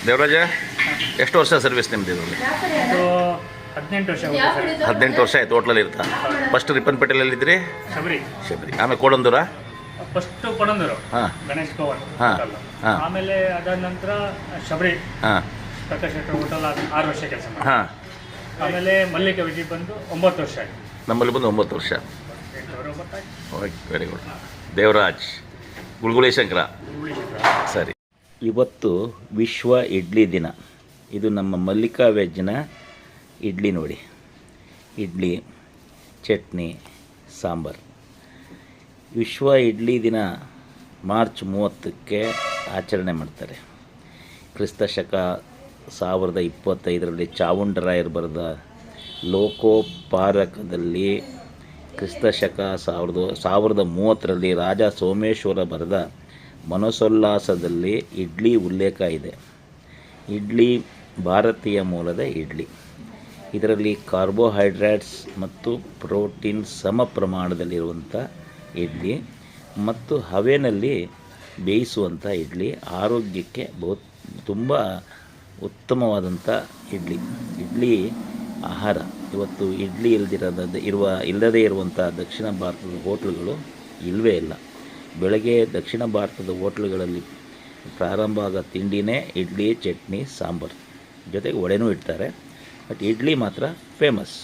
ದೇವರಾಜ, ಎಷ್ಟು ವರ್ಷ ಸರ್ವಿಸ್ ನಿಮ್ಮದು ಇದರಲ್ಲಿ? ಇದು 18 ವರ್ಷ 18 ವರ್ಷ ಆಯ್ತು ಹೋಟ್ಲಲ್ಲಿ ಇರ್ತಾ. ಫಸ್ಟ್ ರಿಪ್ಪನ್ಪೇಟೆಯಲ್ಲಿದ್ದಿರಿ? ಶಬರಿ. ಆಮೇಲೆ ಕೋಡಂದೂರ? ಫಸ್ಟ್ ಕೊಡಂದೂರು, ಹಾಂ ಗಣೇಶ್ ಪವನ್ ಹಾಂ ಹಾಂ ಆಮೇಲೆ ಅದಾದ ನಂತರ ಶಬರಿ ಹಾಂ ಪ್ರಕಾಶ್ ಶೆಟ್ಟರ್ ಹೋಟೆಲ್ 6 ವರ್ಷ ಕೆಲಸ ಮಾಡಿ. ಹಾಂ. ಆಮೇಲೆ ಮಲ್ಲಿಕ ವಿಜಯ್ ಬಂದು 9 ವರ್ಷ ಆಯಿತು. ನಮ್ಮಲ್ಲಿ ಬಂದು 9 ವರ್ಷ. 8 okay, very good. Devaraj, Gulguli Shankara. ಸರಿ. ಇವತ್ತು ವಿಶ್ವ ಇಡ್ಲಿ ದಿನ. ಇದು ನಮ್ಮ ಮಲ್ಲಿಕಾ ವೆಜ್ನ ಇಡ್ಲಿ ನೋಡಿ. ಇಡ್ಲಿ, ಚಟ್ನಿ, ಸಾಂಬಾರು. ವಿಶ್ವ ಇಡ್ಲಿ ದಿನ ಮಾರ್ಚ್ 30ಕ್ಕೆ ಆಚರಣೆ ಮಾಡ್ತಾರೆ. ಕ್ರಿಸ್ತ ಶಕ 1025ರಲ್ಲಿ ಚಾವುಂಡರಾಯರು ಬರೆದ ಲೋಕೋಪಾರಕದಲ್ಲಿ, ಕ್ರಿಸ್ತ ಶಕ 1030ರಲ್ಲಿ ರಾಜ ಸೋಮೇಶ್ವರ ಬರೆದ ಮನಸೋಲ್ಲಾಸದಲ್ಲಿ ಇಡ್ಲಿ ಉಲ್ಲೇಖ ಇದೆ. ಇಡ್ಲಿ ಭಾರತೀಯ ಮೂಲದ ಇಡ್ಲಿ. ಇದರಲ್ಲಿ ಕಾರ್ಬೋಹೈಡ್ರೇಟ್ಸ್ ಮತ್ತು ಪ್ರೋಟೀನ್ ಸಮ ಪ್ರಮಾಣದಲ್ಲಿರುವಂಥ ಇಡ್ಲಿ ಮತ್ತು ಹವೆನಲ್ಲಿ ಬೇಯಿಸುವಂಥ ಇಡ್ಲಿ ಆರೋಗ್ಯಕ್ಕೆ ತುಂಬ ಉತ್ತಮವಾದಂಥ ಇಡ್ಲಿ ಆಹಾರ. ಇವತ್ತು ಇಡ್ಲಿ ಇಲ್ಲದೇ ಇರುವಂಥ ದಕ್ಷಿಣ ಭಾರತದ ಹೋಟ್ಲುಗಳು ಇಲ್ಲವೇ ಇಲ್ಲ. ಬೆಳಗ್ಗೆ ದಕ್ಷಿಣ ಭಾರತದ ಹೋಟ್ಲುಗಳಲ್ಲಿ ಪ್ರಾರಂಭ ಆಗೋ ತಿಂಡಿನೇ ಇಡ್ಲಿ, ಚಟ್ನಿ, ಸಾಂಬಾರು, ಜೊತೆಗೆ ವಡೆನೂ ಇಡ್ತಾರೆ. ಬಟ್ ಇಡ್ಲಿ ಮಾತ್ರ ಫೇಮಸ್.